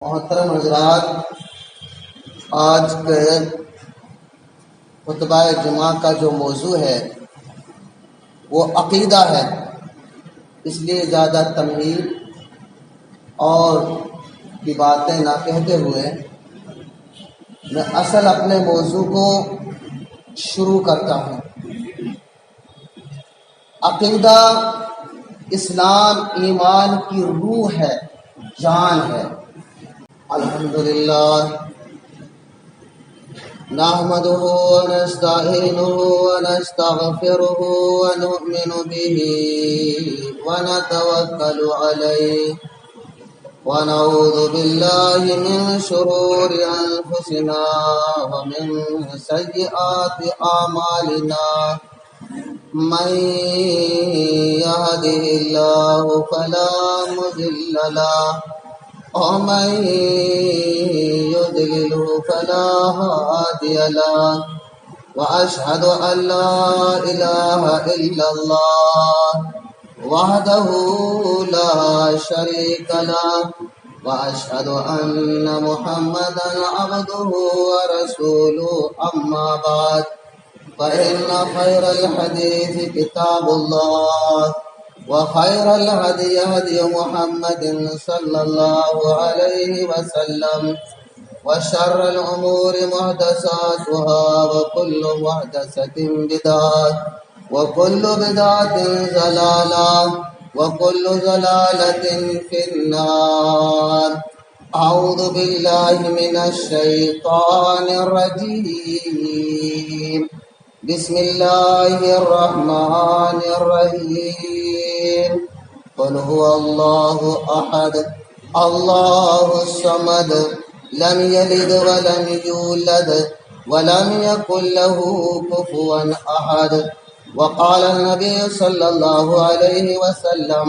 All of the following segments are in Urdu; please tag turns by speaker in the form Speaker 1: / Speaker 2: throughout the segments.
Speaker 1: محترم حضرات، آج کے خطبہ جمعہ کا جو موضوع ہے وہ عقیدہ ہے، اس لیے زیادہ تمہید اور کی باتیں نہ کہتے ہوئے میں اصل اپنے موضوع کو شروع کرتا ہوں۔ عقیدہ اسلام ایمان کی روح ہے، جان ہے۔ الحمدللہ نحمده ونستعینه ونستغفره ونؤمن به ونتوکل علیہ ونعوذ باللہ من شرور انفسنا ومن سیئات اعمالنا من يهده الله فلا مضل له ومن يضلل فلا هادي له وأشهد أن لا إله إلا الله وحده لا شريك له وأشهد أن محمدا عبده ورسوله أما بعد فإن خير الحديث كتاب الله وخير الهدي هدي محمد صلى الله عليه وسلم وشر الأمور محدثاتها وكل محدثة بدعة وكل بدعة ضلالة وكل ضلالة في النار۔ أعوذ بالله من الشيطان الرجيم، بسم الله الرحمن الرحيم۔ قل هو الله أحد الله الصمد لم يلد ولم يولد ولم يكن له كفوا أحد۔ وقال النبي صلى الله عليه وسلم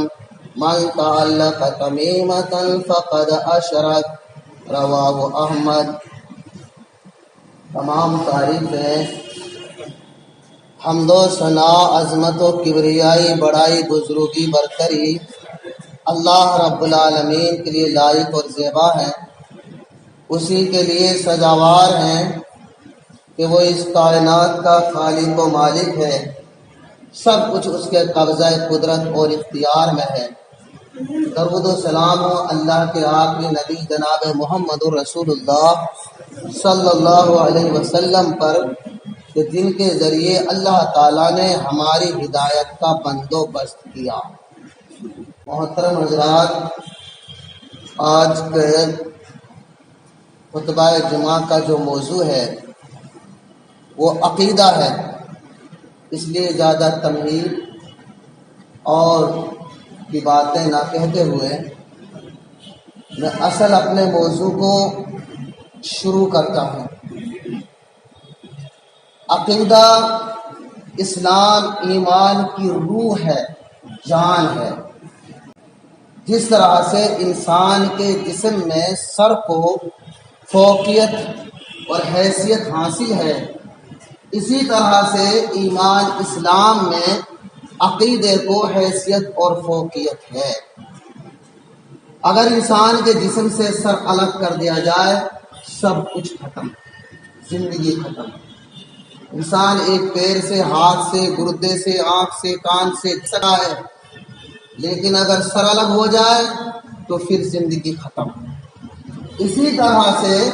Speaker 1: من تعلق تميمة فقد أشرك، رواه احمد۔ تمام تعریفیں، حمد و ثنا، عظمت و کبریائی، بڑائی، بزرگی، برتری اللہ رب العالمین کے لیے لائق اور زیبا ہیں۔ اسی کے لیے سزاوار ہیں کہ وہ اس کائنات کا خالق و مالک ہے، سب کچھ اس کے قبضہ قدرت اور اختیار میں ہے۔ درود و سلام ہو اللہ کے آخری نبی جناب محمد رسول اللہ صلی اللہ علیہ وسلم پر، کہ جن کے ذریعے اللہ تعالیٰ نے ہماری ہدایت کا بندوبست کیا۔ محترم حضرات، آج کے خطبہ جمعہ کا جو موضوع ہے وہ عقیدہ ہے، اس لیے زیادہ تمہید اور کی باتیں نہ کہتے ہوئے میں اصل اپنے موضوع کو شروع کرتا ہوں۔ عقیدہ اسلام ایمان کی روح ہے، جان ہے۔ جس طرح سے انسان کے جسم میں سر کو فوقیت اور حیثیت حاصل ہے، اسی طرح سے ایمان اسلام میں عقیدے کو حیثیت اور فوقیت ہے۔ اگر انسان کے جسم سے سر الگ کر دیا جائے سب کچھ ختم، زندگی ختم۔ انسان ایک پیر سے، ہاتھ سے، گردے سے، آنکھ سے، کان سے سکا ہے، لیکن اگر سر الگ ہو جائے تو پھر زندگی ختم۔ اسی طرح سے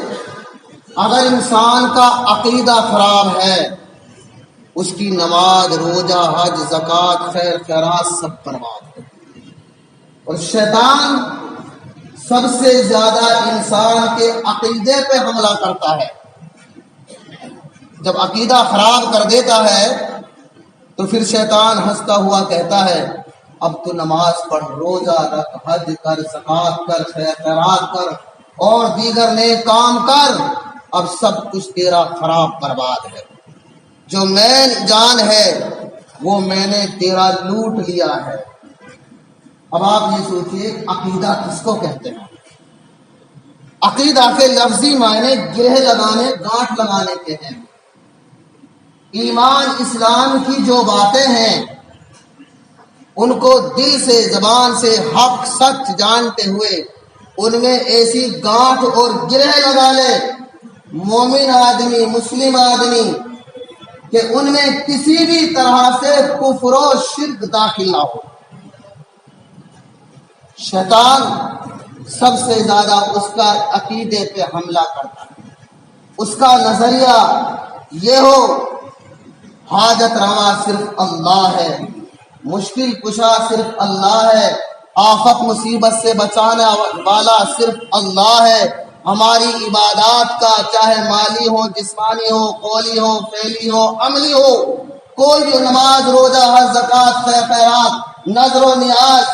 Speaker 1: اگر انسان کا عقیدہ خراب ہے، اس کی نماز، روزہ، حج، زکوٰۃ، خیر خیرات سب برباد ہے۔ اور شیطان سب سے زیادہ انسان کے عقیدے پہ حملہ کرتا ہے۔ جب عقیدہ خراب کر دیتا ہے تو پھر شیطان ہنستا ہوا کہتا ہے اب تو نماز پڑھ، روزہ رکھ، حج کر، زکوٰۃ کر، خیر خیرات کر اور دیگر نیک کام کر، اب سب کچھ تیرا خراب برباد ہے۔ جو مین جان ہے وہ میں نے تیرا لوٹ لیا ہے۔ اب آپ یہ سوچئے عقیدہ کس کو کہتے ہیں؟ عقیدہ کے لفظی معنی گرہ لگانے، گانٹھ لگانے کے ہیں۔ ایمان اسلام کی جو باتیں ہیں ان کو دل سے، زبان سے حق سچ جانتے ہوئے ان میں ایسی گانٹھ اور گرہ لگا لے مومن آدمی، مسلم آدمی، کہ ان میں کسی بھی طرح سے کفر و شرک داخل نہ ہو۔ شیطان سب سے زیادہ اس کا عقیدے پہ حملہ کرتا ہے، اس کا نظریہ یہ ہو حاجت روا صرف اللہ ہے، مشکل کشا صرف اللہ ہے، آفت مصیبت سے بچانے والا صرف اللہ ہے، ہماری عبادات کا چاہے مالی ہو، جسمانی ہو، قولی ہو، فعلی ہو، عملی ہو، کوئی بھی نماز، روزہ، حج، زکوٰۃ، خیرات، نذر و نیاز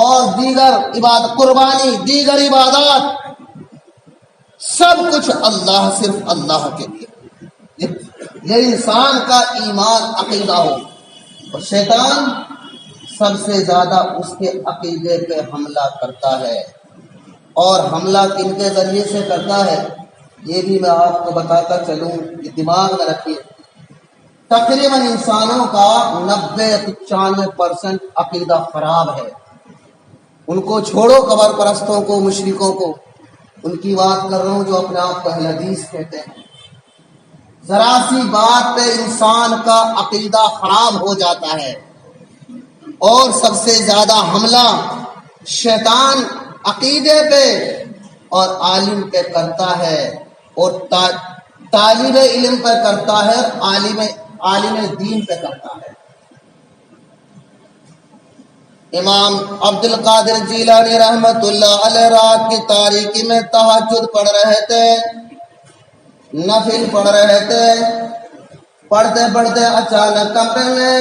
Speaker 1: اور دیگر عبادت، قربانی، دیگر عبادات، سب کچھ اللہ، صرف اللہ کے لیے۔ یہ انسان کا ایمان عقیدہ ہو، اور شیطان سب سے زیادہ اس کے عقیدے پہ حملہ کرتا ہے۔ اور حملہ کن کے ذریعے سے کرتا ہے یہ بھی میں آپ کو بتاتا چلوں، یہ دماغ میں رکھیے۔ تقریباً انسانوں کا 90-95% عقیدہ خراب ہے۔ ان کو چھوڑو، قبر پرستوں کو، مشرکوں کو، ان کی بات کر رہا ہوں جو اپنے آپ کو اہل حدیث کہتے ہیں۔ ذرا سی بات پہ انسان کا عقیدہ خراب ہو جاتا ہے، اور سب سے زیادہ حملہ شیطان عقیدے پہ اور عالم پہ کرتا ہے، اور طالب علم پہ کرتا ہے، عالم دین پہ کرتا ہے۔ امام عبد القادر جیلانی رحمت اللہ علیہ رات کی تاریکی میں تہجد پڑھ رہے تھے، نفل پڑھ رہے تھے، پڑھتے پڑھتے اچانک کمرے میں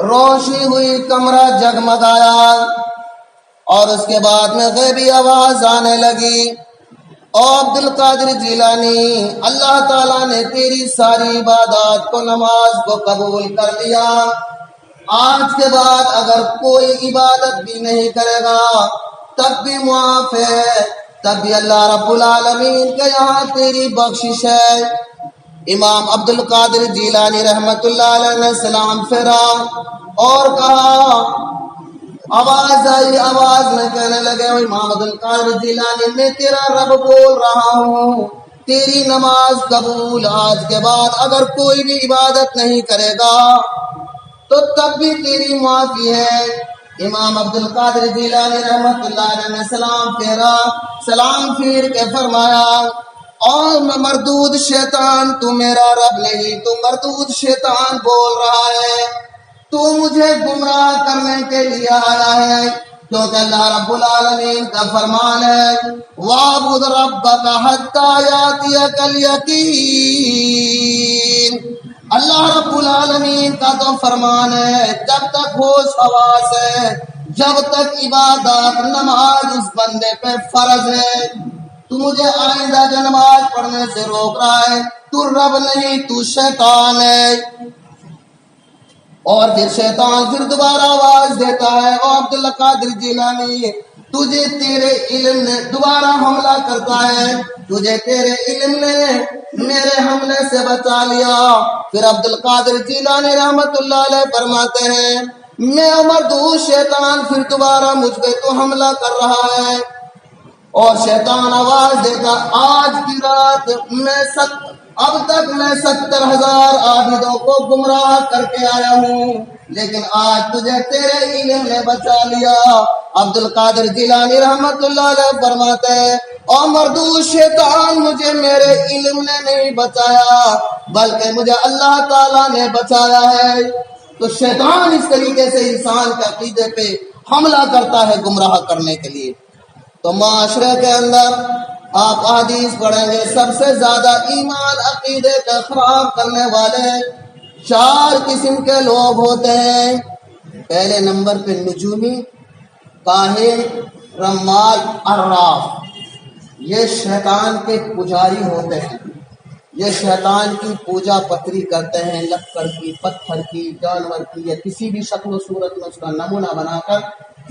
Speaker 1: روشنی ہوئی، کمرہ جگمگایا، اور اس کے بعد میں غیبی آواز آنے لگی، او عبد القادر جیلانی، اللہ تعالیٰ نے تیری ساری عبادات کو، نماز کو قبول کر لیا، آج کے بعد اگر کوئی عبادت بھی نہیں کرے گا تب بھی معاف ہے، تب بھی اللہ رب العالمین کے یہاں تیری بخشش ہے۔ امام عبد القادر جیلانی رحمت اللہ علیہ نے سلام پھیرا اور کہا، آواز آئی، آواز میں کہنے لگے، امام عبد القادر جیلانی، میں تیرا رب بول رہا ہوں، تیری نماز قبول، آج کے بعد اگر کوئی بھی عبادت نہیں کرے گا تو تب بھی تیری معافی ہے۔ امام عبد القادر جیلانی رحمت اللہ علیہ نے سلام پھیرا، سلام پھیر کے فرمایا، اور مردود شیطان، تو میرا رب نہیں، تو مردود شیطان بول رہا ہے، تو مجھے گمراہ کرنے کے لیے آیا ہے، کیونکہ اللہ رب العالمین کا فرمان ہے، وَاعْبُدْ رَبَّكَ حَتَّىٰ يَأْتِيَكَ الْيَقِينُ۔ اللہ رب العالمین کا تو فرمان ہے، جب تک ہوش حواس ہے، جب تک عبادات، نماز اس بندے پہ فرض ہے، تو مجھے آئندہ جو نماز پڑھنے سے روک رہا ہے، تو رب نہیں، تو شیطان ہے۔ اور پھر شیطان پھر دوبارہ آواز دیتا ہے، او عبد القادر جیلانی، تجھے تیرے علم نے، دوبارہ حملہ کرتا ہے، تجھے تیرے علم نے میرے حملے سے بچا لیا۔ پھر عبد القادر جیلانی رحمت اللہ علیہ فرماتے ہیں، میں مردود شیطان پھر دوبارہ مجھ پہ تو حملہ کر رہا ہے، اور شیطان آواز دیتا، آج کی رات اب تک میں 70,000 عابدوں کو گمراہ کر کے آیا ہوں، لیکن آج تجھے تیرے علم نے بچا لیا۔ عبد القادر جیلانی رحمت اللہ علیہ فرماتے ہیں، اور مردود شیطان، مجھے میرے علم نے نہیں بچایا بلکہ مجھے اللہ تعالیٰ نے بچایا ہے۔ تو شیطان اس طریقے سے انسان کے عقیدے پہ حملہ کرتا ہے گمراہ کرنے کے لیے۔ تو معاشرے کے اندر آپ حدیث پڑھیں گے، سب سے زیادہ ایمان عقیدے کا خراب کرنے والے 4 قسم کے لوگ ہوتے ہیں۔ پہلے نمبر پہ نجومی، کاہن، رمال، عراف، یہ شیطان کے پجاری ہوتے ہیں، یہ شیطان کی پوجا پتری کرتے ہیں، لکڑ کی، پتھر کی، جانور کی، یا کسی بھی شکل و صورت میں اس کا نمونہ بنا کر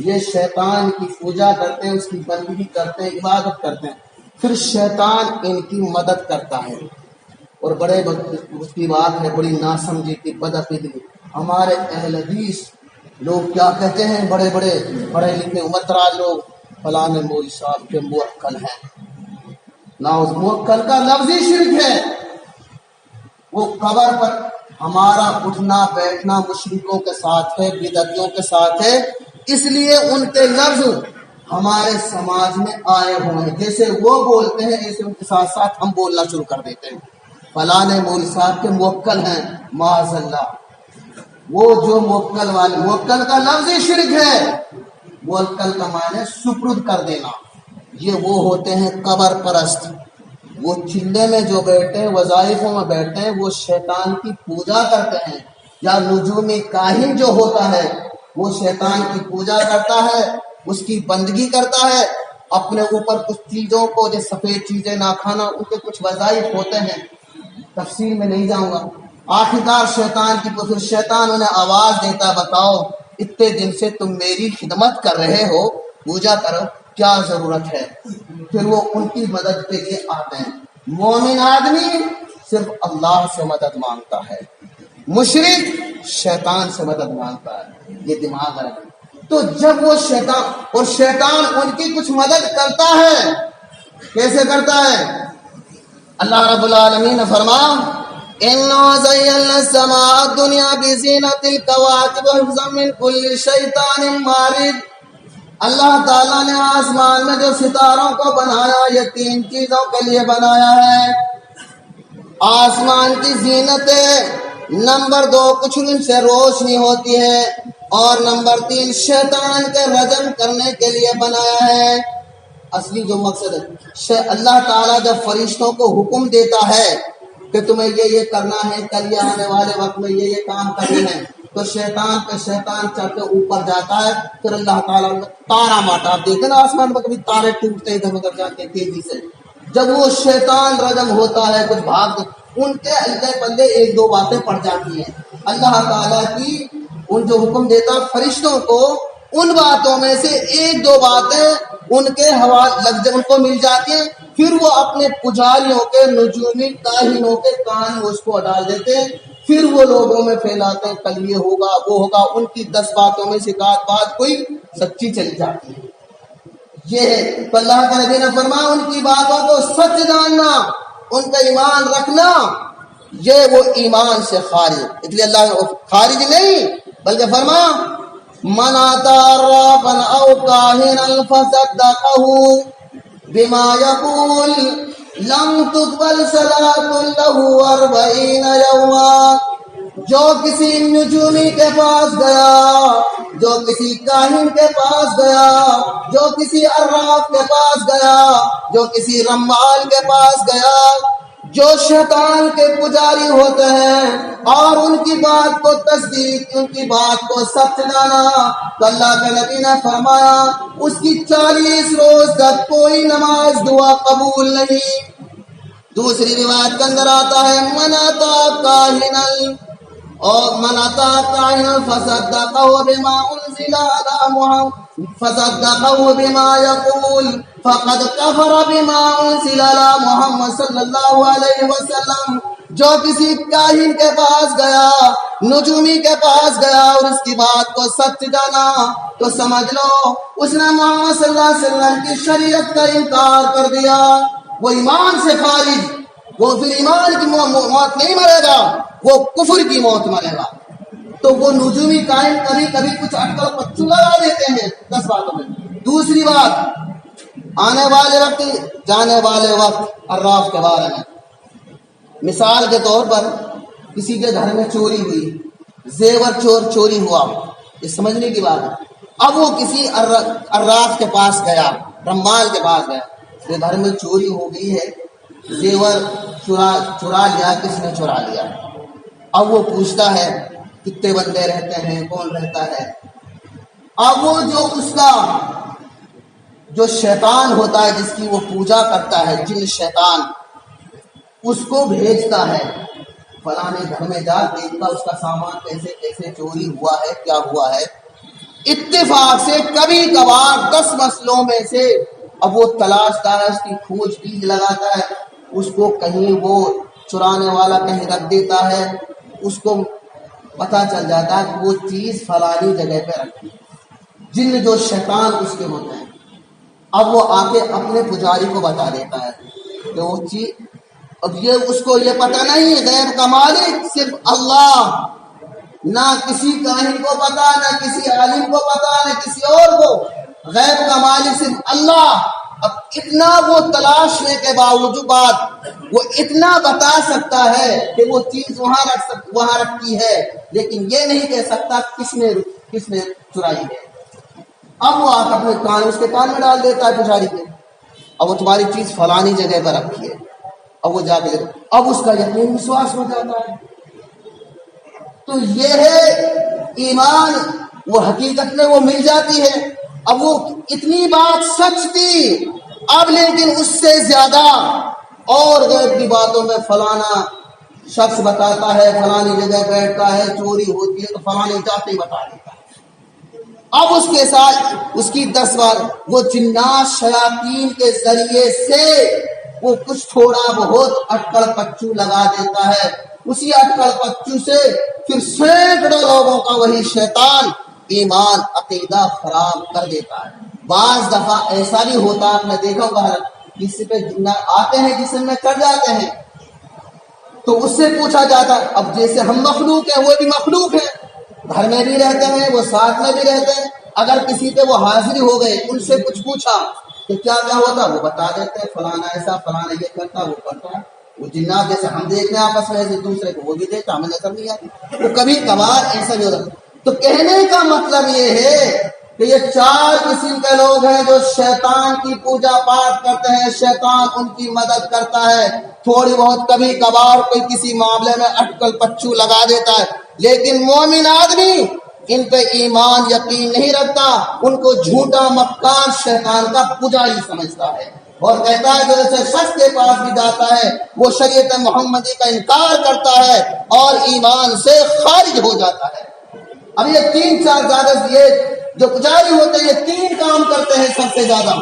Speaker 1: یہ شیطان کی پوجا کرتے ہیں، اس کی بندگی کرتے ہیں، عبادت کرتے ہیں۔ پھر شیطان ان کی مدد کرتا ہے، اور بڑے اس کی بات ہے، بڑی ناسمجھی کی بدعقیدی۔ ہمارے اہل حدیث لوگ کیا کہتے ہیں، بڑے بڑے پڑھے لکھے امتراج لوگ، فلاں مول صاحب کے موکل ہیں. نہ اس موکل کا لفظی شرک ہے. وہ قبر پر ہمارا اٹھنا بیٹھنا مشرکوں کے ساتھ ہے، بدعتیوں کے ساتھ ہے، اس لیے ان کے لفظ ہمارے سماج میں آئے ہوئے ہیں. جیسے وہ بولتے ہیں ایسے ان کے ساتھ ساتھ ہم بولنا شروع کر دیتے ہیں. فلاں مول صاحب کے موکل ہیں، معاذ اللہ. وہ جو موکل والے، موکل کا لفظ ہی شرک ہے. موکل کا معنی سپرد کر دینا. یہ وہ ہوتے ہیں قبر پرست. وہ چلے میں جو بیٹھے ہیں، وظائفوں میں بیٹھے ہیں، وہ شیطان کی پوجا کرتے ہیں. یا نجومی کاہن جو ہوتا ہے وہ شیطان کی پوجا کرتا ہے، اس کی بندگی کرتا ہے. اپنے اوپر کچھ چیزوں کو، جو سفید چیزیں نہ کھانا، ان کے کچھ وظائف ہوتے ہیں، تفصیل میں نہیں جاؤں گا. آخرکار شیطان کی پھر شیطان انہیں آواز دیتا، بتاؤ اتنے دن سے تم میری خدمت کر رہے ہو، پوجا کرو، کیا ضرورت ہے؟ پھر وہ ان کی مدد کے لیے آتے ہیں. مومن آدمی صرف اللہ سے مدد مانگتا ہے، مشرک شیطان سے مدد مانگتا ہے. یہ دماغ ہے. تو جب وہ شیطان ان کی کچھ مدد کرتا ہے، کیسے کرتا ہے؟ اللہ رب العالمین نے فرمایا اِنَّا زَيَّنَّا السَّمَاءَ الدُّنْيَا بِزِينَةِ الْكَوَاكِبِ وَحِفْظًا مِّن كُلِّ شَيْطَانٍ مَارِدٍ. اللہ تعالیٰ نے آسمان میں جو ستاروں کو بنایا، یہ 3 چیزوں کے لیے بنایا ہے. آسمان کی زینت ہے، نمبر 2 کچھ ان سے روشنی ہوتی ہے، اور نمبر 3 شیطان کے رجم کرنے کے لیے بنایا ہے. اصلی جو مقصد ہے، اللہ تعالیٰ جب فرشتوں کو حکم دیتا ہے کہ تمہیں یہ کرنا ہے، کل یہ آنے والے وقت میں یہ کام کرنا ہے، تو شیطان چڑھ کے اوپر جاتا ہے. پھر اللہ تعالیٰ تارا ماٹا، آپ دیکھیں نا آسمان پر کبھی تارے ٹوٹتے ادھر ادھر جاتے تیزی سے. جب وہ شیطان رجم ہوتا ہے، کچھ بھاگ، ان کے الدے پلے 1-2 باتیں پڑ جاتی ہیں. اللہ تعالیٰ کی ان جو حکم دیتا فرشتوں کو، ان باتوں میں سے 1-2 باتیں ان کے حوالے لگ ان کو مل جاتی ہیں. پھر وہ اپنے پجاریوں کے، نجومی کاہنوں کے کان اس کو ڈال دیتے ہیں. پھر وہ لوگوں میں پھیلاتے ہیں کل یہ ہوگا وہ ہوگا. ان کی 10 باتوں میں سے بات کوئی سچی چلی جاتی ہے. یہ ہے تو اللہ کے نبی نے فرمایا ان کی باتوں کو سچ جاننا، ان کا ایمان رکھنا، یہ وہ ایمان سے خارج. اس لیے اللہ نے خارج نہیں بلکہ فرمایا من آتا عرافا او کاہنا فصدقه بما يقول لم تقبل صلاة له 40 یوما. جو کسی نجومی کے پاس گیا، جو کسی کاہن کے پاس گیا، جو کسی عراف کے پاس گیا، جو کسی رمال کے پاس گیا، جو شیطان کے پجاری ہوتے ہیں، اور ان کی بات کو تصدیق، ان کی بات کو سچ جانا، تو اللہ کے نبی نے فرمایا اس کی 40 روز تک کوئی نماز دعا قبول نہیں. دوسری روایت کے اندر آتا ہے من اتی کاہنا اور من اتی کاہنا فصدقه بما انزل على محمد فصدقه بما يقول فقد كفر بما انزل على محمد صلی اللہ علیہ وسلم. جو کسی کاہن کے پاس گیا، نجومی کے پاس گیا، اور اس کی بات کو سچ جانا، تو سمجھ لو اس نے محمد صلی اللہ علیہ وسلم کی شریعت کا انکار کر دیا. وہ ایمان سے خارج، وہ پھر ایمان کی موت نہیں مرے گا، وہ کفر کی موت مرے گا. تو وہ نجومی کائن کبھی کبھی کچھ اٹکل پچو لگا دیتے ہیں 10 باتوں میں. دوسری بات، آنے والے وقت، جانے والے وقت عراف کے بارے میں. مثال کے طور پر کسی کے گھر میں چوری ہوئی، زیور چوری ہوا، یہ سمجھنے کی بات ہے. اب وہ کسی عراف کے پاس گیا، رمال کے پاس گیا، یہ گھر میں چوری ہو گئی ہے، زیور چرا لیا، کس نے چرا لیا. اب وہ پوچھتا ہے کتنے بندے رہتے ہیں، کون رہتا ہے. اب وہ جو اس کا جو شیطان ہوتا ہے جس کی وہ پوجا کرتا ہے، جن شیطان، اس کو بھیجتا ہے فلانے گھر میں جا، دیکھتا اس کا سامان کیسے کیسے چوری ہوا ہے، کیا ہوا ہے. اتفاق سے کبھی کبھار 10 مسئلوں میں سے اب وہ تلاشتا ہے، اس کی کھوج بیج لگاتا ہے، اس کو کہیں وہ چرانے والا کہیں رکھ دیتا ہے، اس کو پتہ چل جاتا ہے کہ وہ چیز فلانی جگہ پہ رکھی. جن جو شیطان اس کے ہوتے ہیں. اب وہ آ کے اپنے پجاری کو بتا دیتا ہے کہ وہ چیز، اب یہ اس کو یہ پتہ نہیں غیب کا مالک صرف اللہ، نہ کسی کاہن کو پتا، نہ کسی عالم کو پتا، نہ کسی اور کو، غیب کا مالک صرف اللہ۔ اب اتنا وہ تلاشنے کے باوجود وہ اتنا بتا سکتا ہے کہ وہ چیز وہاں رکھی ہے، لیکن یہ نہیں کہہ سکتا کس نے چرائی ہے۔ اب وہ آپ اپنے کان اس کے کان میں ڈال دیتا ہے پجاری کے، اب وہ تمہاری چیز فلانی جگہ پر رکھی ہے، اب وہ جا کے اب اس کا یقین وشواس ہو جاتا ہے۔ تو یہ ہے ایمان، وہ حقیقت میں وہ مل جاتی ہے۔ اب وہ اتنی بات سچ تھی، اب لیکن اس سے زیادہ اور غیب کی باتوں میں فلانا شخص بتاتا ہے، فلانی جگہ بیٹھتا ہے، چوری ہوتی ہے تو فلانی جاتے ہی بتا دیتا ہے۔ اب اس کے ساتھ اس کی 10 بار وہ جنات شیاطین کے ذریعے سے وہ کچھ تھوڑا بہت اٹکڑ پچو لگا دیتا ہے، اسی اٹکڑ پچو سے پھر سینکڑوں لوگوں کا وہی شیطان ایمان عقیدہ خراب کر دیتا ہے۔ بعض دفعہ ایسا بھی ہوتا، آپ نے دیکھا ہوگا کسی پہ جنات آتے ہیں جسم میں چڑھ جاتے ہیں تو اس سے پوچھا جاتا، اب جیسے ہم مخلوق ہیں وہ بھی مخلوق ہیں، گھر میں بھی رہتے ہیں، وہ ساتھ میں بھی رہتے ہیں، اگر کسی پہ وہ حاضر ہو گئے، ان سے کچھ پوچھا کہ کیا کیا ہوتا، وہ بتا دیتے ہیں فلانا ایسا، فلانا یہ کرتا، وہ کرتا ہے۔ وہ جنات جیسے ہم دیکھتے ہیں آپس میں، ایسے دوسرے کو وہ بھی دیکھتا، ہمیں نظر نہیں آتی، وہ کبھی کبھار ایسا بھی ہوتا۔ تو کہنے کا مطلب یہ ہے کہ یہ 4 قسم کے لوگ ہیں جو شیطان کی پوجا پاٹ کرتے ہیں، شیطان ان کی مدد کرتا ہے، تھوڑی بہت کبھی کبھار کوئی کسی معاملے میں اٹکل پچو لگا دیتا ہے، لیکن مومن آدمی ان پہ ایمان یقین نہیں رکھتا، ان کو جھوٹا مکار شیطان کا پجاری سمجھتا ہے، اور کہتا ہے کہ جیسے شخص کے پاس بھی جاتا ہے وہ شریعت محمدی کا انکار کرتا ہے اور ایمان سے خارج ہو جاتا ہے۔ اب یہ 3-4 زیادہ یہ جو پجاری ہوتے ہیں یہ 3 کام کرتے ہیں سب سے زیادہ،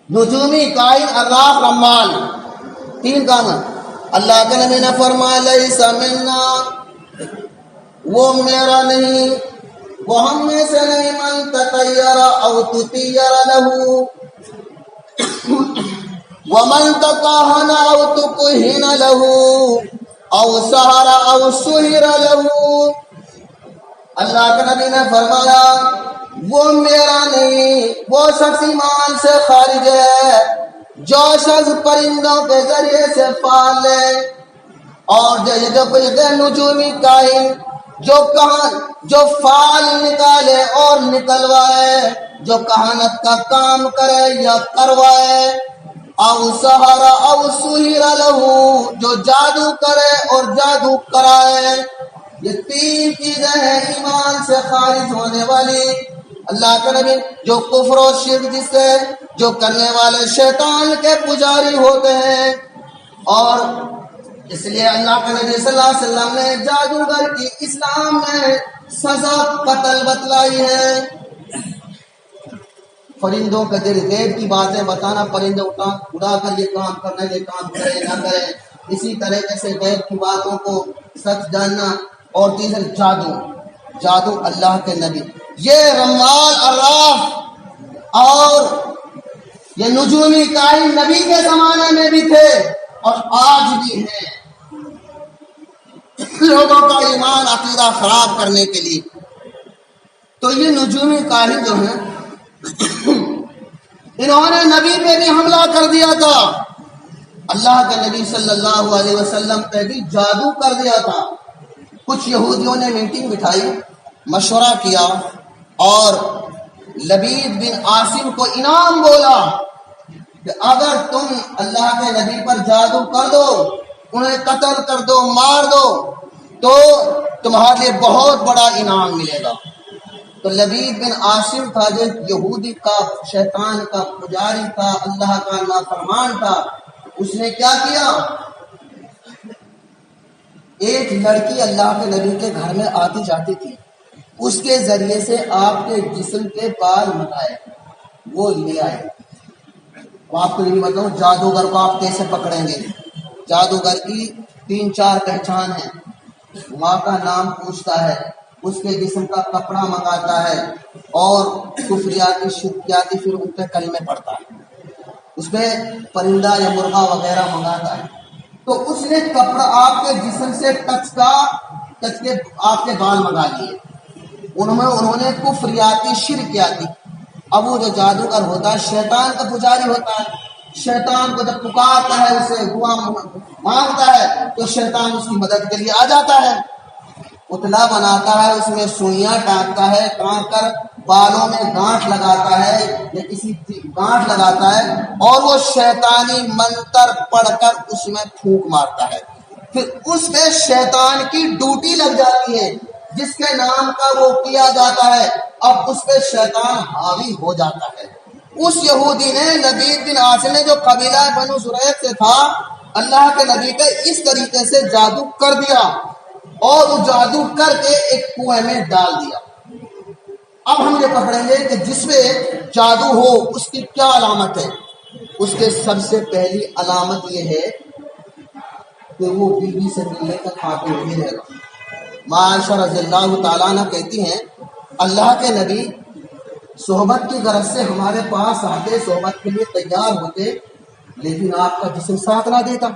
Speaker 1: نجومی، کائن، عراف، رمال، 3 کام ہیں۔ اللہ کے نبی نے فرمایا لیس منا، وہ میرا نہیں، وہ ہم میں سے نہیں، من تطیر او تطیر لہو ومن تکہن او تکہن لہو او سحر او سحر لہو۔ اللہ کے نبی نے فرمایا وہ میرا نہیں، وہ شخص ایمان سے خارج ہے جو شخص پرندوں کے ذریعے سے فال لے، اور جو نجومی کائن جو فال نکالے اور نکلوائے، جو کہانت کا کام کرے یا کروائے، او سحر او سحر لہو، جو جادو کرے اور جادو کرائے، یہ 3 چیزیں ہیں ایمان سے خارج ہونے والی۔ اللہ کے نبی جو کفر و شرک جسے جو کرنے والے شیطان کے پجاری ہوتے ہیں، اور اس لیے اللہ کے نبی صلی اللہ علیہ وسلم نے جادوگر کی اسلام میں سزا قتل بتلائی ہے۔ پرندوں کے دل غیب کی باتیں بتانا، پرندے اڑا کر یہ کام کرنا، یہ کام کرے نہ کرے، اسی طریقے سے غیب کی باتوں کو سچ جاننا، اور تیسرا جادو اللہ کے نبی، یہ رمال، عراف اور یہ نجومی کائن نبی کے زمانے میں بھی تھے اور آج بھی ہیں، لوگوں کا ایمان عقیدہ خراب کرنے کے لیے۔ تو یہ نجومی کائن جو ہیں انہوں نے نبی پہ بھی حملہ کر دیا تھا، اللہ کے نبی صلی اللہ علیہ وسلم پہ بھی جادو کر دیا تھا۔ کچھ یہودیوں نے میٹنگ بٹھائی، مشورہ کیا اور لبید بن عاصم کو انعام بولا کہ اگر تم اللہ کے نبی پر جادو کر دو، انہیں قتل کر دو، مار دو، تو تمہارے لیے بہت بڑا انعام ملے گا۔ تو لبید بن عاصم تھا جو یہودی کا، شیطان کا پجاری تھا، اللہ کا نافرمان تھا، اس نے کیا کیا، ایک لڑکی اللہ کے نبی کے گھر میں آتی جاتی تھی، اس کے ذریعے سے آپ کے جسم کے بال منگائے، وہ لے آئے۔ آپ کو یہ بھی بتاؤں جادوگر کو آپ کیسے پکڑیں گے۔ جادوگر کی 3-4 پہچان ہیں، ماں کا نام پوچھتا ہے، اس کے جسم کا کپڑا منگاتا ہے اور کفریاتی شرکیاتی پھر ان پہ کلمے پڑتا ہے، اس میں پرندہ یا مرغا وغیرہ منگاتا ہے، تو اس نے کپڑا آپ کے جسم سے ٹچ کے آپ کے بال منگا لیے، انہوں نے کفریاتی شرکیاتی۔ اب وہ جو جادوگر ہوتا ہے شیطان کا پجاری ہوتا ہے، شیطان کو جب پکارتا ہے، اسے دعا مانگتا ہے تو شیطان اس کی مدد کے لیے آ جاتا ہے، پتلا بناتا ہے، اس میں سوئیاں ڈالتا ہے، ٹانک کر بالوں میں گانٹھ لگاتا ہے یا کسی گانٹھ لگاتا ہے اور وہ شیطانی منتر پڑھ کر اس میں پھونک مارتا ہے، پھر اس پہ شیطان کی ڈیوٹی لگ جاتی ہے، جس کے نام کا وہ کیا جاتا ہے، اب اس پہ شیطان حاوی ہو جاتا ہے۔ اس یہودی نے لبید بن عاصم نے جو قبیلہ بنو زریق سے تھا، اللہ کے نبی پہ اس طریقے سے جادو کر دیا اور وہ جادو کر کے ایک کنویں میں ڈال دیا۔ اب ہم یہ پکڑیں گے کہ جس پہ جادو ہو اس کی کیا علامت ہے۔ اس کے سب سے پہلی علامت یہ ہے کہ وہ بیوی سے ملنے کا خاطر نہیں رہے گا۔ عائشہ رضی اللہ تعالیٰ عنہ کہتی ہیں اللہ کے نبی صحبت کی غرض سے ہمارے پاس آتے، صحبت کے لیے تیار ہوتے، لیکن آپ کا جسم ساتھ نہ دیتا،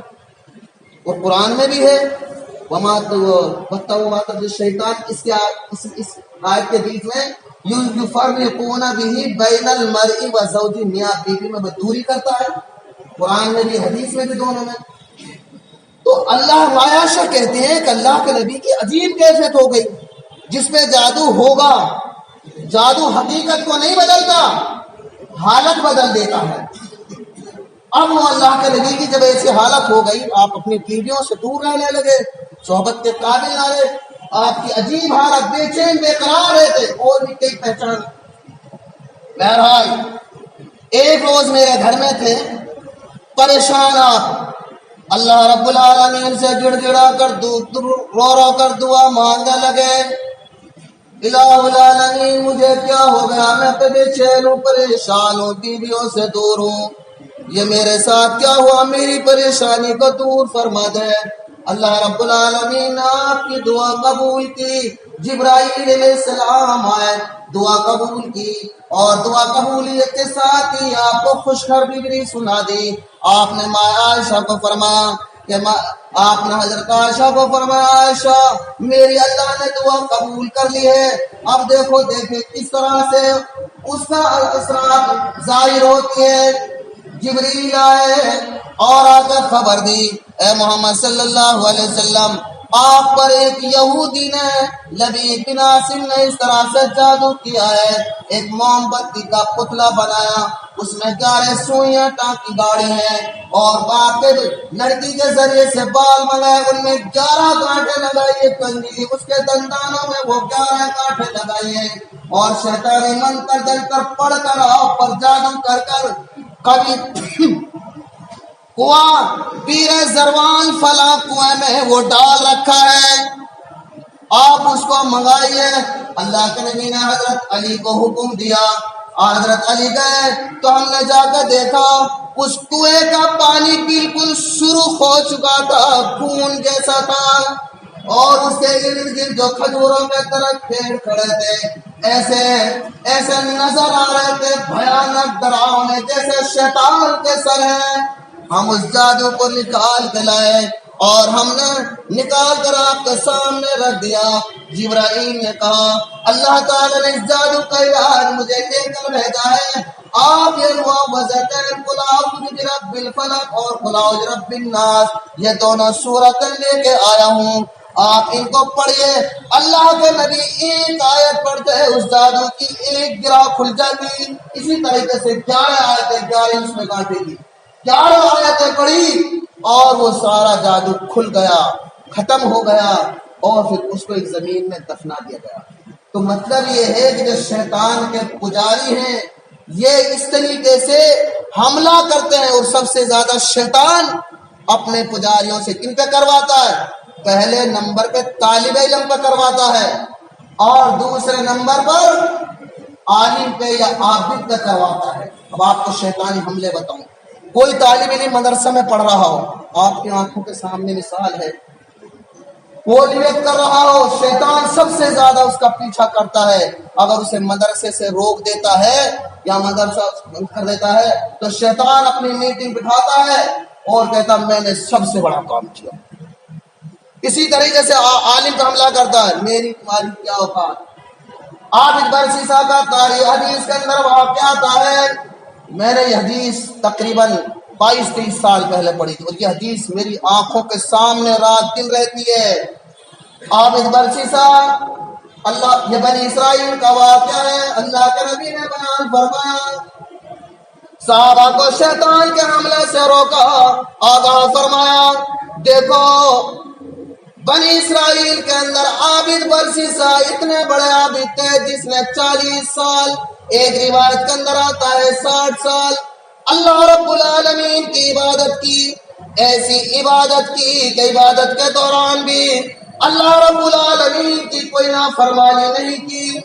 Speaker 1: اور قرآن میں بھی ہے شیطان، اس آیت کے بیچ میں یفرقون بہ بین المرء وزوجہ، میاں بیوی میں دوری کرتا ہے، قرآن میں بھی حدیث میں بھی، دونوں میں۔ تو اللہ عائشہ کہتے ہیں کہ اللہ کے نبی کی عجیب کیفیت ہو گئی، جس پہ جادو ہوگا، جادو حقیقت کو نہیں بدلتا، حالت بدل دیتا ہے۔ اب وہ اللہ کے نبی کی جب ایسی حالت ہو گئی، آپ اپنی بیویوں سے دور رہنے لگے، صحبت کے قابل نہ رہے، آپ کی عجیب حالت، بے چین بے قرار رہتے، اور بھی کئی پہچان۔ بہرحال ایک روز میرے گھر میں تھے، پریشان آپ، اللہ رب العالمین سے گڑ گڑا کر رو کر دعا مانگنے لگے، الہ العالمین مجھے کیا ہو گیا، میں تو بے چین ہوں، پریشان ہوں، بیویوں سے دور ہوں، یہ میرے ساتھ کیا ہوا، میری پریشانی کو دور فرما دے۔ اللہ رب العالمین نے آپ کی دعا قبول کی، جبرائیل علیہ السلام آئے، دعا قبول کی، اور دعا قبولیت کے ساتھ ہی آپ کو خوشخبری سنا دی۔ آپ نے ماں عائشہ کو فرمایا کہ آپ نے حضرت عائشہ کو فرمایا، عائشہ میری اللہ نے دعا قبول کر لی ہے، اب دیکھیں کس طرح سے اس کا اثرات ظاہر ہوتی ہے۔ جبریل آئے اور آ کر خبر دی، اے محمد صلی اللہ علیہ وسلم، آپ پر ایک یہودی نے، لبید بن عاصم نے اس طرح سے جادو کیا ہے، ایک موم بتی کا پتلا بنایا، اس میں 11 سوئیاں ٹانکی گاڑی ہیں، اور باپ کے لڑکی کے ذریعے سے بال منگائے، ان میں 11 کانٹے لگائیے، کنگھی اس کے دندانوں میں وہ 11 کانٹے لگائیے، اور شیطانی منتر دل کر پڑھ کر آپ پر جادو کر کر کبھی کنواں پیر زروان فلاں کنویں میں وہ ڈال رکھا ہے، آپ اس کو منگائیے۔ اللہ کے نبی نے حضرت علی کو حکم دیا، حضرت علی گئے تو ہم نے جا کر دیکھا اس کنویں کا پانی بالکل سرخ ہو چکا تھا، خون جیسا تھا، اور اس کے ارد گرد جو کھجوروں کے درخت پیڑ کھڑے تھے ایسے نظر آ رہے تھے، بھیانک ڈراؤنے، جیسے شیطان کے سر ہیں۔ ہم اس جادو کو نکال کے لائے اور ہم نے نکال کر آپ کے سامنے رکھ دیا۔ جبرائیل نے کہا اللہ تعالیٰ نے اس جادو کا علاج مجھے لے کر بھیجا ہے، آپ یہ معوذتین قل اعوذ برب الفلق اور قل اعوذ برب الناس، یہ دونوں سورتیں لے کے آیا ہوں، آپ ان کو پڑھیے۔ اللہ کے نبی ایک آیت پڑھتے ہیں، اس جادو کی ایک گرہ کھل جاتی، اسی طریقے سے 11 آیتیں، 11 اس میں کاٹے گی، 11 آیتیں پڑھی اور وہ سارا جادو کھل گیا، ختم ہو گیا، اور پھر اس کو ایک زمین میں دفنا دیا گیا۔ تو مطلب یہ ہے کہ جو شیطان کے پجاری ہیں یہ اس طریقے سے حملہ کرتے ہیں، اور سب سے زیادہ شیطان اپنے پجاریوں سے کن پہ کرواتا ہے؟ پہلے نمبر پہ طالب علم پہ کرواتا ہے، اور دوسرے نمبر پر عالم پہ یا عابد پہ کرواتا ہے۔ اب آپ کو شیطانی حملے بتاؤں، کوئی طالب علم مدرسہ میں پڑھ رہا ہو، آپ کی آنکھوں کے سامنے مثال ہے، کوئی نیت کر رہا ہو، شیطان سب سے زیادہ اس کا پیچھا کرتا ہے۔ اگر اسے مدرسے سے روک دیتا ہے یا مدرسہ بند کر دیتا ہے تو شیطان اپنی میٹنگ بٹھاتا ہے اور کہتا میں نے سب سے بڑا کام کیا۔ اسی طریقے سے عالم پہ حملہ کرتا ہے، میری تمہاری کیا اوقات۔ عابد برسیسا کا تاریخ حدیث کے اندر واقعہ آتا ہے، میں نے یہ حدیث تقریباً 22-23 سال پہلے پڑھی تھی اور یہ حدیث میری آنکھوں کے سامنے رات دن رہتی ہے۔ عابد برسیسا، اللہ، یہ بنی اسرائیل کا واقعہ ہے، اللہ کے نبی نے بیان فرمایا، صحابہ کو شیطان کے حملے سے روکا، آگاہ فرمایا دیکھو بنی اسرائیل کے اندر عابد برسیسا اتنے بڑے عابد تھے جس نے 40 سال، ایک روایت کے اندر آتا ہے 60 سال اللہ رب العالمین کی عبادت کی، ایسی عبادت کی کہ عبادت کے دوران بھی اللہ رب العالمین کی کوئی نافرمانی نہیں کی،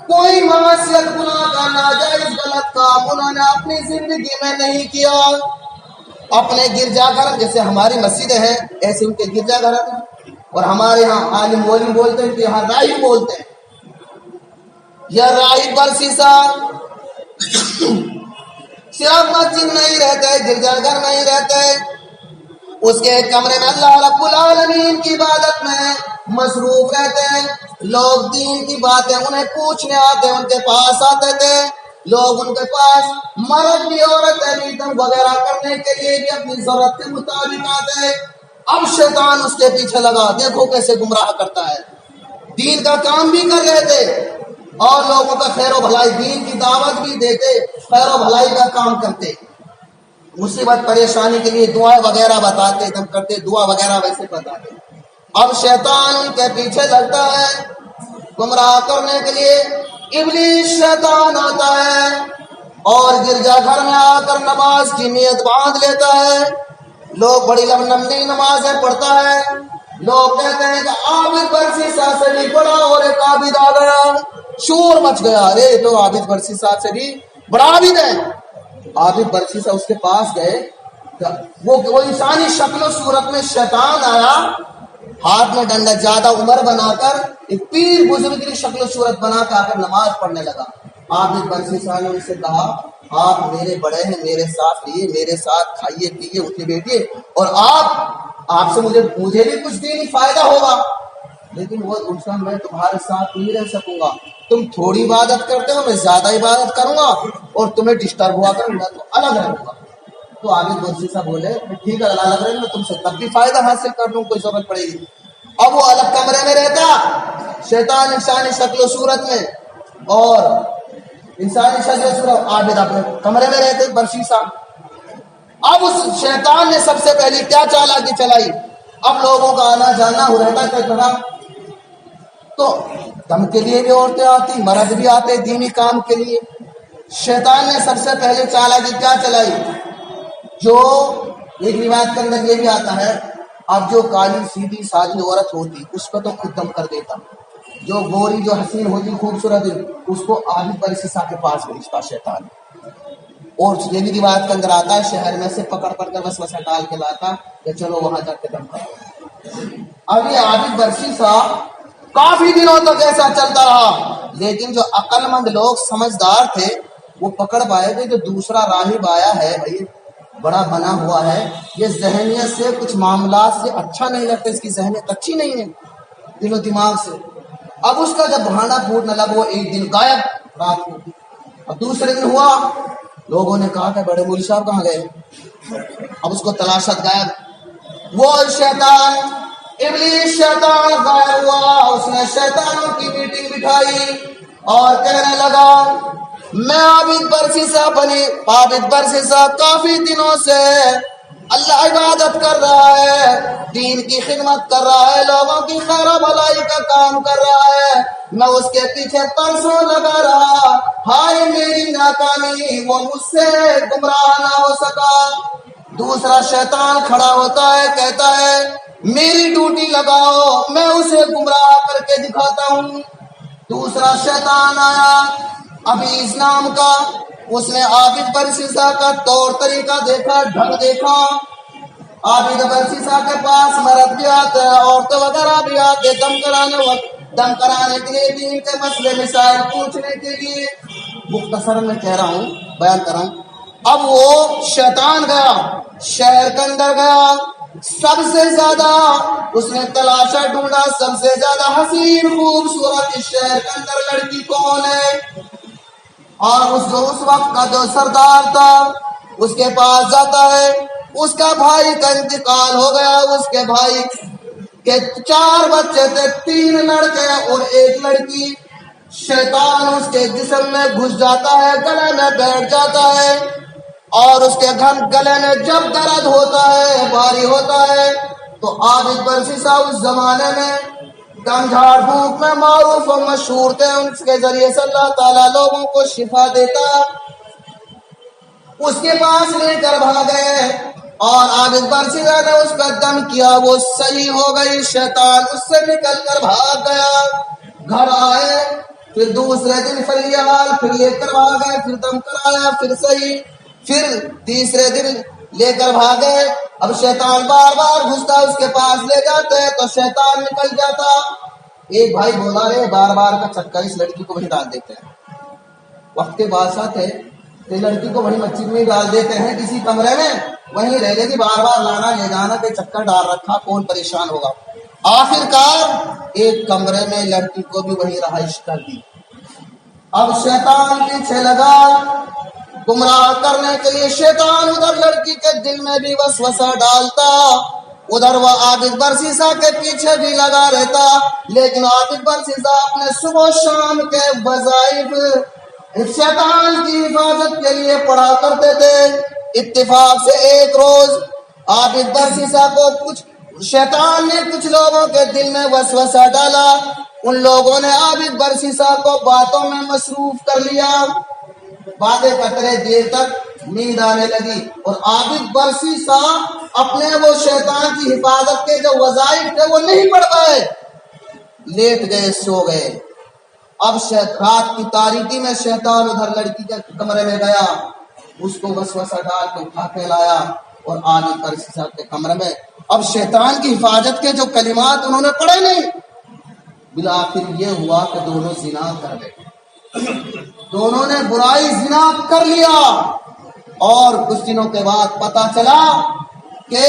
Speaker 1: کوئی معصیت گناہ کا ناجائز غلط کام انہوں نے اپنی زندگی میں نہیں کیا۔ اپنے گرجا گھر، جیسے ہماری مسجدیں ہیں ایسے ان کے گرجا گھر ہیں، اور ہمارے ہاں عالم ولی بولتے ہیں کہ یہاں راہب بولتے ہیں۔ یہ راہب برسیسا صرف مسجد میں ہی رہتے، گرجا گھر میں ہی رہتے، اس کے کمرے میں اللہ رب العالمین کی عبادت میں مصروف رہتے ہیں۔ لوگ دین کی باتیں انہیں پوچھنے آتے، ان کے پاس آتے تھے، لوگ ان کے پاس مرد بھی عورتیں بھی دم وغیرہ کرنے کے لیے بھی اپنی ضرورت کے مطابق آتے۔ اب شیطان اس کے پیچھے لگا، دیکھو کیسے گمراہ کرتا ہے، دین کا کام بھی کر رہے تھے اور لوگوں کا خیر و بھلائی، دین کی دعوت بھی دیتے، خیر و بھلائی کا کام کرتے، مصیبت پریشانی کے لیے دعائیں وغیرہ بتاتے، دم کرتے دعا وغیرہ ویسے بتاتے۔ اب شیطان ان کے پیچھے لگتا ہے گمراہ کرنے کے لیے، ابلیس شیطان آتا ہے اور گرجا گھر میں آ کر نماز کی نیت باندھ لیتا ہے۔ لوگ بڑی لمبی نمازیں پڑھتا ہے، لوگ کہتے ہیں کہ عابد برسیسا سے بھی بڑا اور ایک عابد آ گیا، شور مچ گیا، ارے تو عابد برسیسا سے بھی بڑا عابد ہے۔ عابد برسیسا اس کے پاس گئے، وہ انسانی شکل و صورت میں شیطان آیا، ہاتھ میں ڈنڈا، زیادہ عمر بنا کر ایک پیر بزرگ کی شکل و صورت بنا کے آ کر نماز پڑھنے لگا۔ عابد برسیسا نے ان سے کہا آپ میرے بڑے ہیں، میرے ساتھ رہیے، میرے ساتھ کھائیے پیئے اٹھے بیٹھیے، اور آپ سے مجھے بھی کچھ دینی فائدہ ہوگا، لیکن وہ دوسرا میں تمہارے ساتھ نہیں رہ سکوں گا، تم تھوڑی عبادت کرتے ہو، میں زیادہ عبادت کروں گا اور تمہیں ڈسٹرب ہوا کروں گا، تو الگ رہوں گا۔ تو عابد برسیسا بولے ٹھیک ہے الگ رہیں گے، تم سے تب بھی فائدہ حاصل کر لوں، کوئی ضرورت پڑے گی۔ اب وہ الگ کمرے میں رہتا، شیطان انسانی شکل و صورت میں اور انسانی شکل و صورت، عابد اپنے کمرے میں رہتے برسیسا۔ اب اس شیطان نے سب سے پہلی کیا چالاکی چلائی، اب لوگوں کا آنا جانا ہو رہتا ہے طرح، تو دم کے لیے بھی عورتیں آتی، مرد بھی آتے دینی کام کے لیے۔ شیطان نے سب سے پہلے چالاکی کیا چلائی، جو ایک روایت کے اندر یہ بھی آتا ہے، اب جو کالی سیدھی سادی عورت ہوتی اس کو تو خود دم کر دیتا، جو گوری جو حسین ہوتی خوبصورت اس کو عابد برسیسا کے پاس بھیجتا شیطان، اور یہ بھی روایت کے اندر آتا ہے شہر میں سے پکڑ کر وسوسہ ڈال کے لاتا کہ چلو وہاں جا کے دم کرو۔ اب یہ عابد برسیسا کافی دنوں تک ایسا چلتا رہا، لیکن جو عقل مند لوگ سمجھدار تھے وہ پکڑ پائے کہ جو دوسرا راہب آیا ہے بھائی بڑا بنا ہوا ہے، یہ ذہنیت سے کچھ معاملات سے اچھا نہیں لگتا، اس کی ذہنیت اچھی نہیں ہے دل و دماغ سے۔ اب اس کا جب بہانہ پھوٹنے لگا، وہ ایک دن غائب رات کو، اب دوسرے دن ہوا، لوگوں نے کہا کہ بڑے مولوی صاحب کہاں گئے، اب اس کو تلاشت غائب، وہ شیطان ابلیس شیطان غائب ہوا، اس نے شیطانوں کی میٹنگ بٹھائی اور کہنے لگا میں عابد برسیسا کافی دنوں سے اللہ عبادت کر رہا ہے، دین کی خدمت کر رہا ہے، لوگوں کی خیر و بھلائی کا کام کر رہا ہے، میں اس کے پیچھے پرسوں لگا رہا، ہائے میری ناکامی، وہ مجھ سے گمراہ نہ ہو سکا۔ دوسرا شیطان کھڑا ہوتا ہے، کہتا ہے میری ڈیوٹی لگاؤ، میں اسے گمراہ کر کے دکھاتا ہوں۔ دوسرا شیطان آیا ابیس نام کا، اس نے عابد برسیسا کا طور طریقہ دیکھا، ڈھنگ دیکھا، عابد برسیسا کے پاس مرد بھی آتے ہیں، عورتیں وغیرہ بھی آتے دم کرانے کے لیے، دین کے مسئلے مسائل پوچھنے کے لیے. مختصر میں کہہ رہا ہوں، بیان کر رہا ہوں. اب وہ شیطان گیا، شہر کے اندر گیا، سب سے زیادہ اس نے تلاشا ڈھونڈا، سب سے زیادہ حسین خوبصورت اس شہر کے اندر لڑکی کون ہے. اور اس وقت کا جو سردار تھا اس کے پاس جاتا ہے. اس کا بھائی کا انتقال ہو گیا، اس کے بھائی کے 4 بچے تھے، 3 لڑکے اور 1 لڑکی. شیطان اس کے جسم میں گھس جاتا ہے، گلے میں بیٹھ جاتا ہے، اور اس کے گلے میں جب درد ہوتا ہے، بھاری ہوتا ہے، تو عابد برسیسا اس زمانے میں دم جھاڑ پھونک میں معروف و مشہور تھے، ان کے ذریعے سے اللہ تعالیٰ لوگوں کو شفا دیتا. اس کے پاس لے کر بھاگے اور عابد برسیسا نے اس کا دم کیا، وہ صحیح ہو گئی. شیطان اس سے نکل کر بھاگ گیا. گھر آئے، پھر دوسرے دن پھر یہ حال، پھر لے کر بھاگے، پھر دم کرایا، پھر صحیح، پھر تیسرے دن لے کر بھاگے. اب شیطان بار بار گھستا، اس کے پاس لے جاتے تو شیطان نکل جاتا. ایک بھائی بولا رہے بار بار کا چکر اس لڑکی کو وہیں ڈال دیتے ہیں. وقت کے بادشاہ تھے کہ لڑکی کو وہیں مسجد میں ڈال دیتے ہیں، کسی کمرے میں وہیں رہ لے گی، بار بار لانا لے جانا کے چکر ڈال رکھا، کون پریشان ہوگا. آخر کار ایک کمرے میں لڑکی کو بھی وہیں رہائش کر دی. اب شیطان پیچھے لگا گمراہ کرنے کے لیے. شیطان ادھر لڑکی کے دل میں بھی وسوسہ ڈالتا، ادھر وہ عابد برسیسا کے پیچھے بھی لگا رہتا. لیکن عابد برسیسا اپنے صبح و شام کے وظائف شیطان کی حفاظت کے لیے پڑھا کرتے تھے. اتفاق سے ایک روز عابد برسیسا کو شیطان نے کچھ لوگوں کے دل میں وسوسہ ڈالا. ان لوگوں نے عابد برسیسا کو باتوں میں مصروف کر لیا. باتیں کرتے دیر تک نیند آنے لگی، اور عابد برسیسا اپنے وہ شیطان کی حفاظت کے جو وظائف تھے وہ نہیں پڑھ پائے، لیٹ گئے، سو گئے. اب رات کی تاریکی میں شیطان ادھر لڑکی کے کمرے میں گیا، اس کو وسوسہ ڈال کے اٹھا کے لایا اور عابد برسیسا کے کمرے میں. اب شیطان کی حفاظت کے جو کلمات انہوں نے پڑھے نہیں، بالآخر یہ ہوا کہ دونوں زنا کر گئے، دونوں نے برائی زنا کر لیا. اور کچھ دنوں کے بعد پتا چلا کہ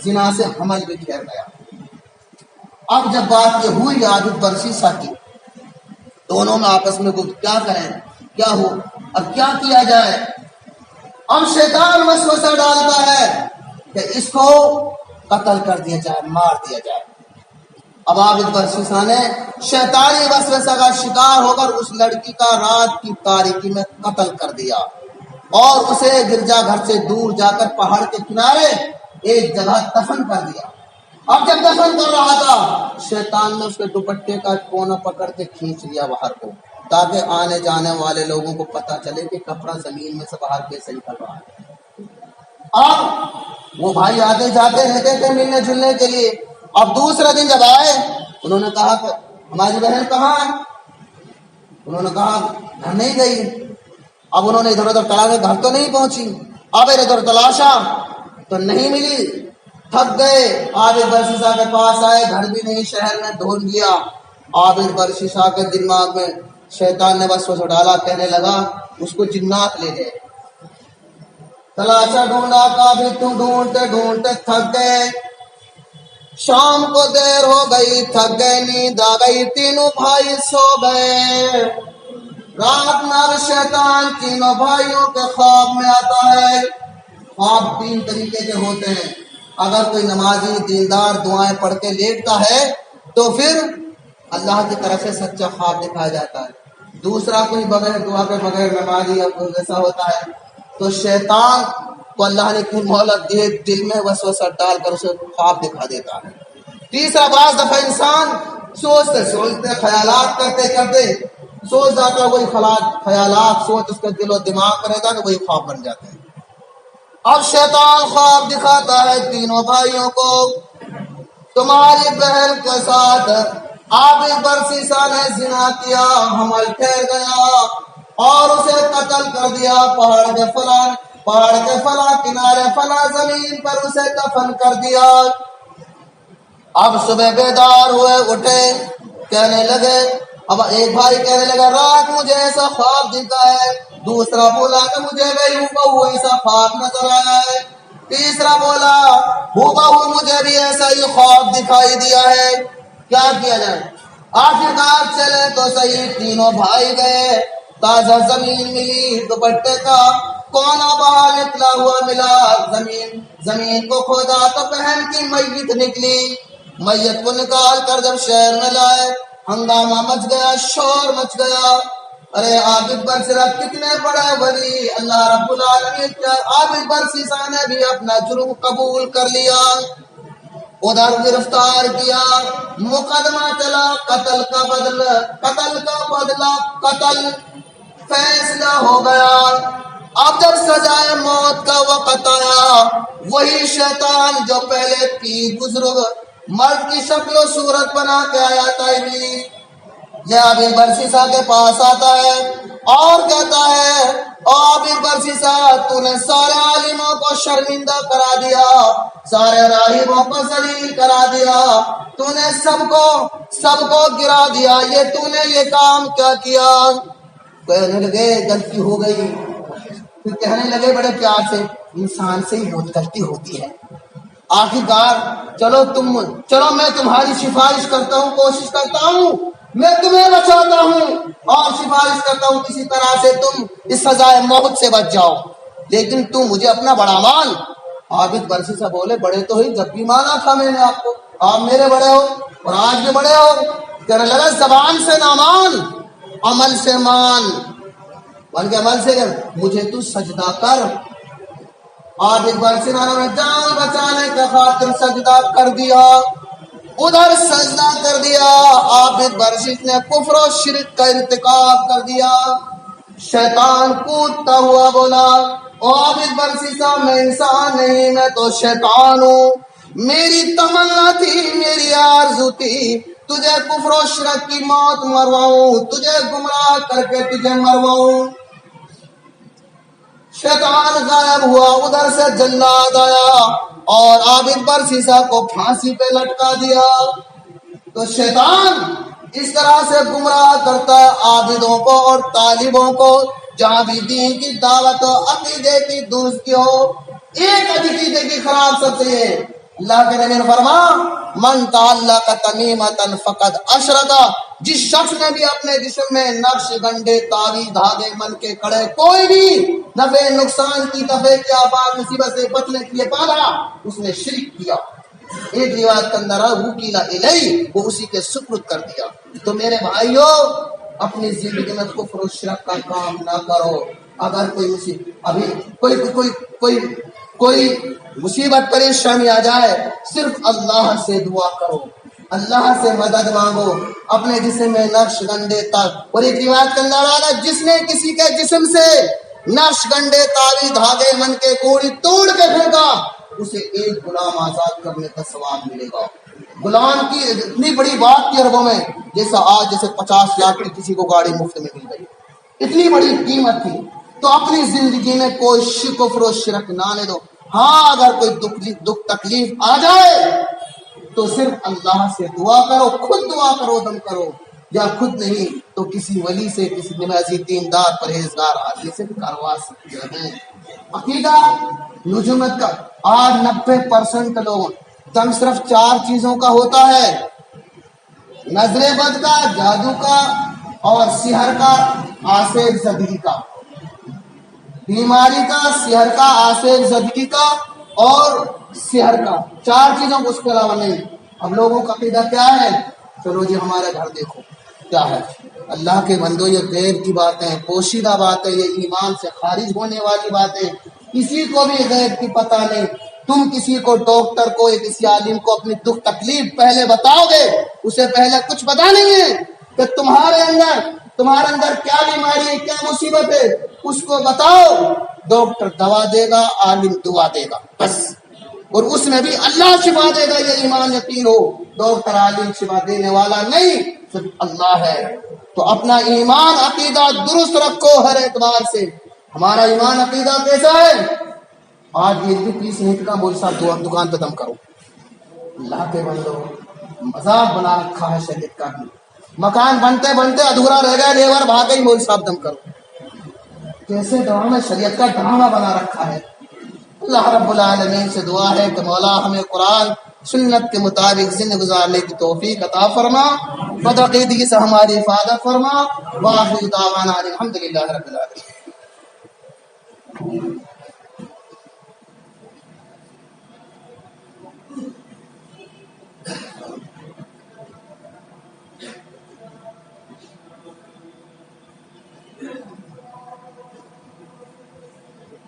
Speaker 1: زنا سے حمل بھی ٹھہر گیا. اب جب بات یہ ہوئی عابد برسیسا کی، دونوں میں آپس میں کیا کریں، کیا ہو، اب کیا کیا جائے. اب شیطان وسوسہ ڈالتا ہے کہ اس کو قتل کر دیا جائے، مار دیا جائے. اب عابد برسیسا نے شیطانی وسوسہ کا شکار ہو کر اس لڑکی کا رات کی تاریکی میں قتل کر دیا، اور اسے گرجا گھر سے دور جا کر پہاڑ کے کنارے ایک جگہ دفن کر دیا. اب جب دفن کر رہا تھا، شیطان نے اس کے دوپٹے کا کونا پکڑ کے کھینچ لیا باہر کو، تاکہ آنے جانے والے لوگوں کو پتا چلے کہ کپڑا زمین میں سے باہر کیسے نکل رہا ہے. اب وہ بھائی آتے جاتے رہتے تھے ملنے جلنے کے لیے. اب دوسرے دن جب آئے، انہوں نے کہا کہ ہماری بہن کہاں ہے؟ انہوں نے کہا گھر نہیں گئی. اب انہوں نے ادھر ادھر تلاشا، گھر تو نہیں پہنچی. اب ادھر تلاشا تو نہیں ملی، تھک گئے. عابد برسیسا کے پاس آئے، گھر بھی نہیں، شہر میں ڈھونڈ لیا. عابد برسیسا کے دماغ میں شیطان نے وسوسہ ڈالا، کہنے لگا اس کو جنات لے گئے. تلاشا ڈھونڈا، کافی ڈھونڈتے ڈھونڈتے تھک گئے. شام کو دیر ہو گئی، تھک گئے، نیند آ گئی، تینوں بھائی سو گئے. رات میں شیطان تینوں بھائیوں کے خواب میں آتا ہے. خواب 3 طریقے کے ہوتے ہیں. اگر کوئی نمازی دیندار دعائیں پڑھ کے لیٹتا ہے تو پھر اللہ کی طرف سے سچا خواب دکھایا جاتا ہے. دوسرا کوئی بغیر دعا کے بغیر نمازی یا کوئی ایسا ہوتا ہے تو شیطان کو اللہ نے کوئی مہلت دی، دل میں وسوسہ ڈال کر اسے خواب دکھا دیتا ہے. تیسرا، بعض دفعہ انسان سوچتے سوچتے خیالات کرتے کرتے سوچ جاتا ہے، وہی خیالات سوچ اس کے دل و دماغ میں رہتا ہے کہ وہی خواب بن جاتے ہیں. اب شیطان خواب دکھاتا ہے تینوں بھائیوں کو، تمہاری بہن کے ساتھ عابد برسیسا نے زنا کیا، حمل ٹھہر گیا اور اسے قتل کر دیا پہاڑ کے فلاں پہاڑ کے فلاں کنارے فلاں زمین پر اسے دفن کر دیا۔ اب صبح بیدار ہوئے، اٹھے، کہنے لگے، اب ایک بھائی کہنے لگا رات مجھے ایسا خواب دکھا ہے، دوسرا بولا کہ مجھے بھی ہوا ایسا خواب نظر آیا ہے، تیسرا بولا ہوا مجھے بھی ایسا ہی خواب دکھائی دیا ہے، کیا کیا جائے؟ آخرکار چلے تو صحیح، تینوں بھائی گئے، تازہ زمین ملی، دوپٹے کا کونا باہر نکلا ہوا ملا، زمین کو کھودا تو بہن کی میت نکلی، میت کو نکال کر جب شہر میں لائے، ہنگامہ مچ گیا، شور مچ گیا، ارے عابد برسیسا کتنے بڑے ولی، اللہ رب العالمین کیا عابد برسیسا نے بھی اپنا جرم قبول کر لیا، ادھر گرفتار کیا، مقدمہ چلا، قتل کا بدلہ قتل، فیصلہ ہو گیا۔ اب جب سزائے موت کا وقت آیا، وہی شیطان جو پہلے پیر بزرگ مرد کی شکل و صورت بنا کے آیا تھا، ابلیس، یہ عابد برسیسا کے پاس آتا ہے اور کہتا ہے عابد برسیسا تو نے سارے عالموں کو شرمندہ کرا دیا، سارے راہبوں کو ذلیل کرا دیا، تو نے سب کو گرا دیا، یہ تو نے یہ کام کیا کیا؟ کہنے لگے غلطی ہو گئی، پھر کہنے لگے بڑے پیار سے انسان سے ہی بہت غلطی ہوتی ہے، آخرکار چلو میں تمہاری سفارش کرتا ہوں، کوشش کرتا ہوں، میں تمہیں بچاتا ہوں اور سفارش کرتا ہوں کسی طرح سے تم اس سزائے موت سے بچ جاؤ، لیکن تم مجھے اپنا بڑا مان۔ عابد برسیسا بولے بڑے تو ہی جب بھی مانا تھا میں نے آپ کو، آپ میرے بڑے ہو اور آج بھی بڑے ہو۔ کہنے لگا زبان سے نہ مان، عمل سے مان، بلکہ عمل سے مجھے تو سجدہ کر۔ عابد برسیسا نے جان بچانے کا خاطر سجدہ کر دیا، ادھر سجدہ کر دیا، عابد برسیس نے کفر و شرک کا ارتکاب کر دیا۔ شیطان کودتا ہوا بولا عابد برسیسا میں انسان نہیں، میں تو شیطان ہوں، میری تمنا تھی، میری آرزو تھی تجھے کفر و شرک کی موت مرواؤں، تجھے گمراہ کر کے تجھے مرواؤں۔ شیطان غائب ہوا، ادھر سے جلاد آیا اور عابد برسیسا کو پھانسی پہ لٹکا دیا۔ تو شیطان اس طرح سے گمراہ کرتا ہے عابدوں کو اور طالبوں کو، جہاں بھی دین کی دعوت ہو، عقیدے کی درستی ہو، ایک عقیدے کی خراب سب سے یہ اللہ کے نبی نے فرما من تعلق تمیمۃ فقد اشرک، جس شخص نے بھی اپنے جسم میں نقش گنڈے تعویذ دھاگے من کے کڑے کوئی بھی نفع نقصان کی دفع کے آفات مصیبت سے بچنے کے لیے پالا، اس نے شرک کیا۔ ایک روایت کے اندر وکیل الیہ، وہ اسی کے سپرد کر دیا۔ تو میرے بھائیو اپنی زندگی میں کفر و شرک کا کام نہ کرو۔ اگر کوئی مصیبت پریشانی آ جائے، صرف اللہ سے دعا کرو، اللہ سے مدد مانگو، اپنے جسم میں نقش گنڈے تک۔ اور ایک روایت کے اندر آ رہا جس نے کسی کے جسم سے نقش گنڈے تعویذ دھاگے من کے کوڑی توڑ کے پھینکا، اسے ایک غلام آزاد کرنے کا ثواب ملے گا۔ غلام کی اتنی بڑی بات تھی عربوں میں، جیسے 50 لاکھ کی کسی کو گاڑی مفت میں مل گئی، اتنی بڑی قیمت تھی۔ تو اپنی زندگی میں کوئی کفر و شرک نہ لے دو۔ ہاں اگر کوئی دکھ تکلیف آ جائے تو صرف اللہ سے دعا کرو، خود دعا کرو، دم کرو، یا خود نہیں تو کسی ولی سے، کسی نمازی دیندار پرہیزگار آدمی سے بھی کروا سکتے ہیں۔ عقیدہ نجومت کا 90% لوگ دم صرف 4 چیزوں کا ہوتا ہے: نظر بد کا، جادو کا، اور سحر کا، آسیب زدگی کا، بیماری کا، سحر کا، آسیب زدگی کا اور سحر کا، 4 چیزوں کو، اس کے علاوہ نہیں۔ اب لوگوں کا عقیدہ کیا ہے؟ چلو جی ہمارے گھر دیکھو کیا ہے۔ اللہ کے بندو یہ غیب کی باتیں، پوشیدہ باتیں، یہ ایمان سے خارج ہونے والی باتیں، کسی کو بھی غیب کی پتہ نہیں۔ تم کسی کو، ڈاکٹر کو یا کسی عالم کو اپنی دکھ تکلیف پہلے بتاؤ گے، اسے پہلے کچھ پتا نہیں ہے کہ تمہارے اندر کیا بیماری ہے، کیا مصیبت ہے، اس کو بتاؤ، ڈاکٹر دوا دے گا، عالم دعا دے گا، بس، اور اس میں بھی اللہ شفا دے گا، یہ ایمان یقین ہو۔ ڈاکٹر عالم شفا دینے والا نہیں، صرف اللہ ہے۔ تو اپنا ایمان عقیدہ درست رکھو ہر اعتبار سے، ہمارا ایمان عقیدہ کیسا ہے؟ آج یہ 30 منٹ کا مول صاحب دکان پہ دم کرو، اللہ کے بندو مذاق بنا رکھا ہے شریعت کا بھی، مکان بنتے بنتے ادھورا رہ گیا، لیبر بھاگ گئی، مول صاحب دم کرو، کیسے ڈرامہ شریعت کا ڈرامہ بنا رکھا ہے۔ اللہ رب العالمین سے دعا ہے کہ مولا ہمیں قرآن سنت کے مطابق زندگی گزارنے کی توفیق عطا فرما، بدعقیدگی سے ہماری حفاظت فرما، وآخر دعوانا الحمدللہ رب العالمین۔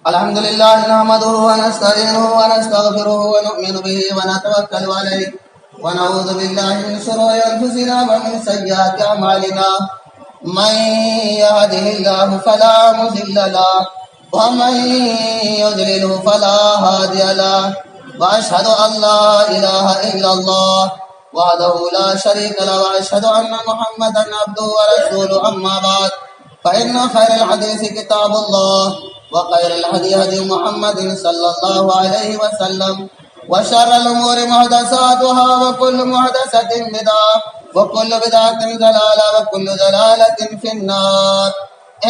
Speaker 1: الحمد لله نحمده ونستعينه ونستغفره ونؤمن به ونتوكل عليه ونعوذ بالله من شرور انفسنا ومن سيئات اعمالنا، من يهده الله فلا مضل له ومن يضلل فلا هادي له، واشهد ان لا اله الا الله وحده لا شريك له، واشهد ان محمدا عبده ورسوله، اما بعد فان خير الحديث كتاب الله وخير الهدي هدي محمد صلى الله عليه وسلم، وشر الأمور محدثاتها وكل محدثة بدعة وكل بدعة ضلالة وكل ضلالة في النار۔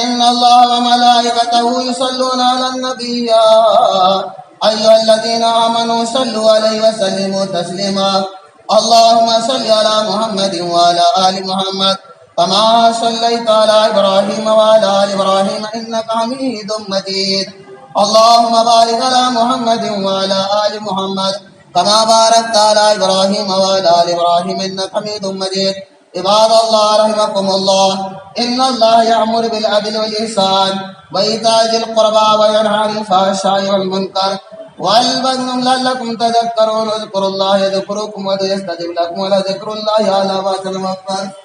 Speaker 1: إن الله وملائكته يصلون على النبي يا أيها الذين آمنوا صلوا عليه وسلموا تسليما، اللهم صل على محمد وعلى آل محمد كما صليت على إبراهيم وعلى آل إبراهيم إنك حميد مجيد، اللهم بارك على محمد وعلى آل محمد كما باركت على إبراهيم وعلى آل إبراهيم إنك حميد مجيد۔ عباد الله رحمكم الله، إن الله يأمر بالعدل والإحسان وإيتاء ذي القربى وينهى عن الفحشاء والمنكر والبغي لعلكم تذكرون، اذكروا الله يذكركم ويستجب لكم ولذكر الله أعلى وأحسن.